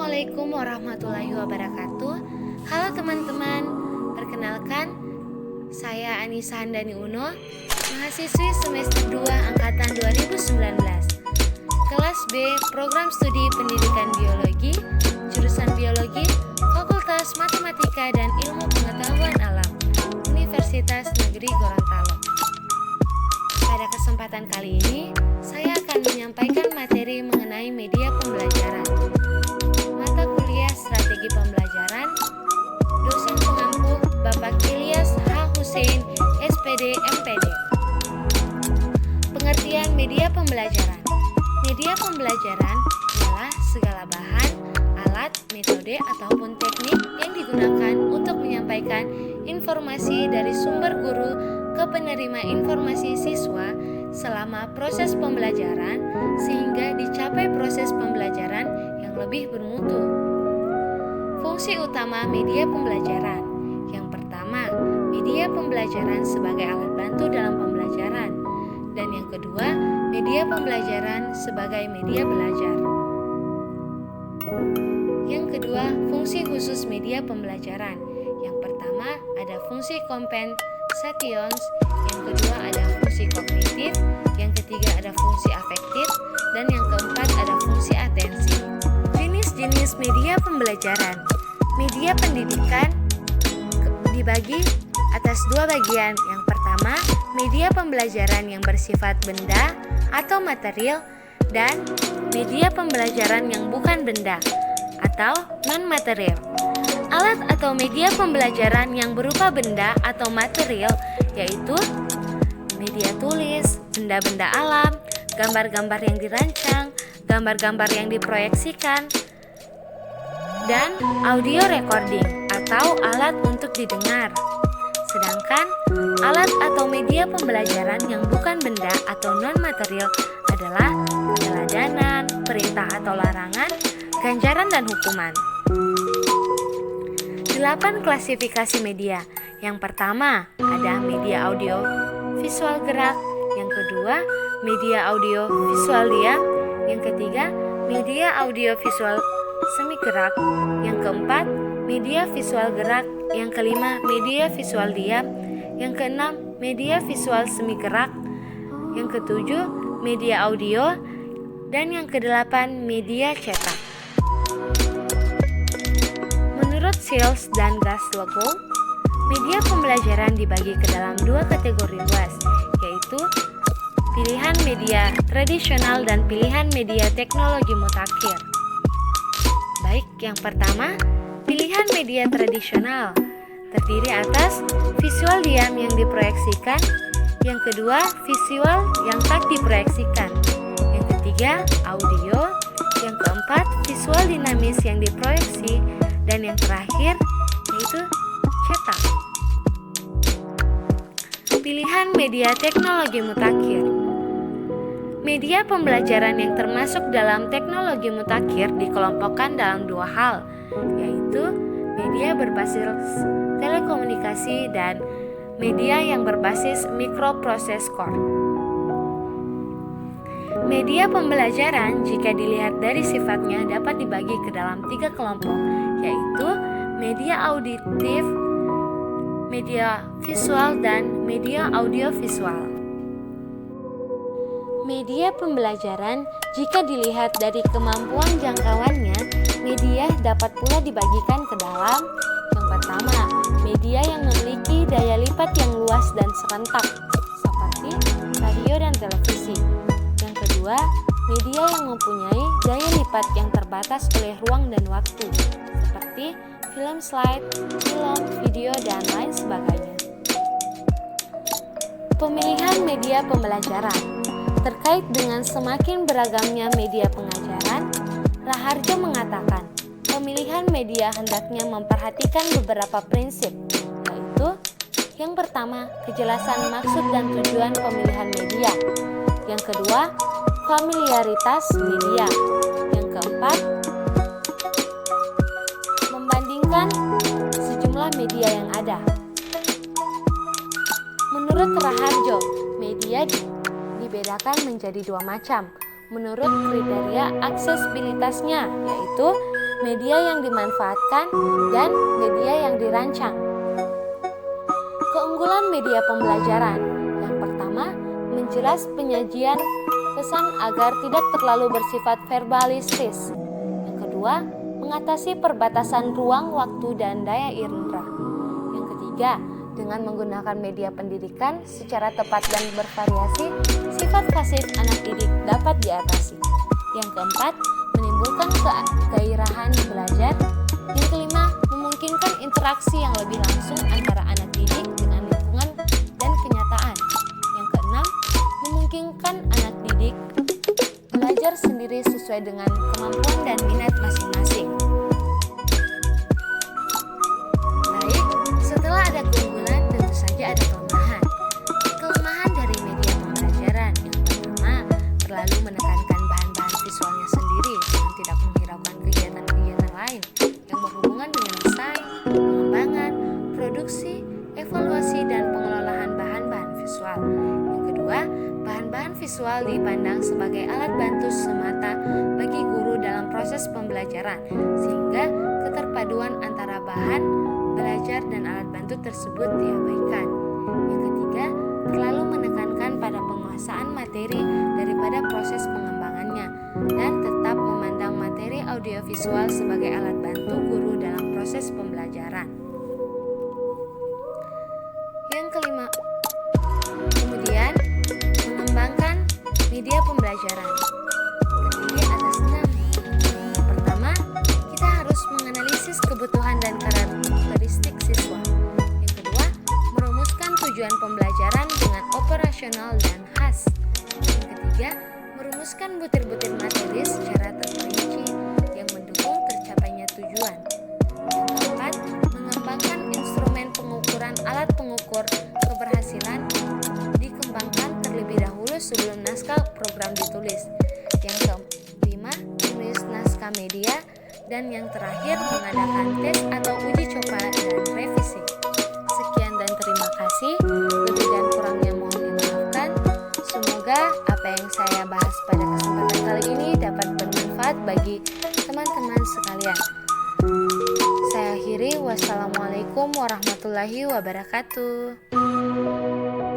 Assalamualaikum warahmatullahi wabarakatuh. Halo teman-teman, perkenalkan saya Anissa Handani Uno, mahasiswi semester 2 angkatan 2019, kelas B Program Studi Pendidikan Biologi, jurusan Biologi, Fakultas Matematika dan Ilmu Pengetahuan Alam, Universitas Negeri Gorontalo. Pada kesempatan kali ini, saya akan menyampaikan materi mengenai media pembelajaran. Mata kuliah Strategi Pembelajaran, dosen pengampu Bapak Ilyas H. Hussein, SPD, MPD. Pengertian media pembelajaran. Media pembelajaran adalah segala bahan, alat, metode, ataupun teknik yang digunakan untuk menyampaikan informasi dari sumber guru ke penerima informasi siswa selama proses pembelajaran sehingga dicapai proses pembelajaran yang lebih bermutu. Fungsi utama media pembelajaran. Yang pertama, media pembelajaran sebagai alat bantu dalam pembelajaran. Dan yang kedua, media pembelajaran sebagai media belajar. Yang kedua, fungsi khusus media pembelajaran. Yang pertama ada fungsi compensations, yang kedua ada fungsi kognitif, yang ketiga ada fungsi afektif, dan yang keempat ada fungsi atensi. Jenis-jenis media pembelajaran. Media pendidikan dibagi atas dua bagian. Yang pertama, media pembelajaran yang bersifat benda atau material, dan media pembelajaran yang bukan benda atau non-material. Alat atau media pembelajaran yang berupa benda atau material yaitu media tulis, benda-benda alam, gambar-gambar yang dirancang, gambar-gambar yang diproyeksikan, dan audio recording atau alat untuk didengar. Sedangkan alat atau media pembelajaran yang bukan benda atau non-material adalah keteladanan, perintah atau larangan, ganjaran dan hukuman. 8 klasifikasi media. Yang pertama ada media audio visual gerak, yang kedua media audio visual diam, yang ketiga media audio visual semi gerak, yang keempat media visual gerak, yang kelima media visual diam, yang keenam media visual semi gerak, yang ketujuh media audio, dan yang kedelapan media cetak. Menurut Shields dan Glasgow, media pembelajaran dibagi ke dalam dua kategori luas, yaitu pilihan media tradisional dan pilihan media teknologi mutakhir. Baik, yang pertama, pilihan media tradisional terdiri atas visual diam yang diproyeksikan, yang kedua visual yang tak diproyeksikan, yang ketiga audio, yang keempat visual dinamis yang diproyeksi, dan yang terakhir yaitu cetak. Pilihan media teknologi mutakhir. Media pembelajaran yang termasuk dalam teknologi mutakhir dikelompokkan dalam dua hal, yaitu media berbasis telekomunikasi dan media yang berbasis microprocessor. Media pembelajaran jika dilihat dari sifatnya dapat dibagi ke dalam 3 kelompok, yaitu media auditif, media visual, dan media audiovisual. Media pembelajaran jika dilihat dari kemampuan jangkauannya, media dapat pula dibagikan ke dalam yang pertama, media yang memiliki daya lipat yang luas dan serentak, seperti radio dan televisi. Yang kedua, media yang mempunyai daya lipat yang terbatas oleh ruang dan waktu, seperti film slide, film, video, dan lain sebagainya. Pemilihan media pembelajaran. Terkait dengan semakin beragamnya media pengajaran, Raharjo mengatakan, pemilihan media hendaknya memperhatikan beberapa prinsip, yaitu yang pertama, kejelasan maksud dan tujuan pemilihan media. Yang kedua, familiaritas media. Yang keempat, membandingkan sejumlah media yang ada. Menurut Raharjo, media dibedakan menjadi dua macam menurut kriteria aksesibilitasnya, yaitu media yang dimanfaatkan, dan media yang dirancang. Keunggulan media pembelajaran. Yang pertama, menjelas penyajian pesan agar tidak terlalu bersifat verbalistis. Yang kedua, mengatasi perbatasan ruang, waktu, dan daya indera. Yang ketiga, dengan menggunakan media pendidikan secara tepat dan bervariasi, sifat pasif anak didik dapat diatasi. Yang keempat, menimbulkan kegairahan belajar. Yang kelima, memungkinkan interaksi yang lebih langsung antara anak didik dengan lingkungan dan kenyataan. Yang keenam, memungkinkan anak didik belajar sendiri sesuai dengan kemampuan dan minat masing-masing. Baik, setelah ada keunggulan, tentu saja ada kelemahan. Kelemahan dari media pembelajaran yang pertama, terlalu menekankan bahan-bahan visualnya sendiri dan tidak menghiraukan kegiatan-kegiatan lain yang berhubungan dengan desain, pengembangan, produksi, evaluasi, dan pengelolaan bahan-bahan visual. Yang kedua, bahan-bahan visual dipandang sebagai alat bantu semata bagi guru dalam proses pembelajaran, sehingga keterpaduan antara bahan belajar dan alat bantu tersebut diabaikan. Yang ketiga, terlalu menekankan pada penguasaan materi daripada proses pengembangannya, dan tetap memandang materi audiovisual sebagai alat bantu guru dalam proses pembelajaran. Yang kelima, kemudian mengembangkan media pembelajaran. Terdiri atas 6. Yang pertama, kita harus menganalisis kebutuhan dan karakteristik siswa. Yang kedua, merumuskan tujuan pembelajaran dengan operasional dan khas. Yang ketiga, merumuskan butir-butir materi secara terperinci yang mendukung tercapainya tujuan. Yang keempat, mengembangkan instrumen pengukuran alat pengukur keberhasilan dikembangkan terlebih dahulu sebelum naskah program ditulis. Yang kelima, menulis naskah media. Dan yang terakhir, mengadakan tes atau uji coba dan revisi. Sekian dan terima kasih. Lebih dan kurangnya mohon dimaafkan. Semoga apa yang saya bahas pada kesempatan kali ini dapat bermanfaat bagi teman-teman sekalian. Saya akhiri. Wassalamualaikum warahmatullahi wabarakatuh.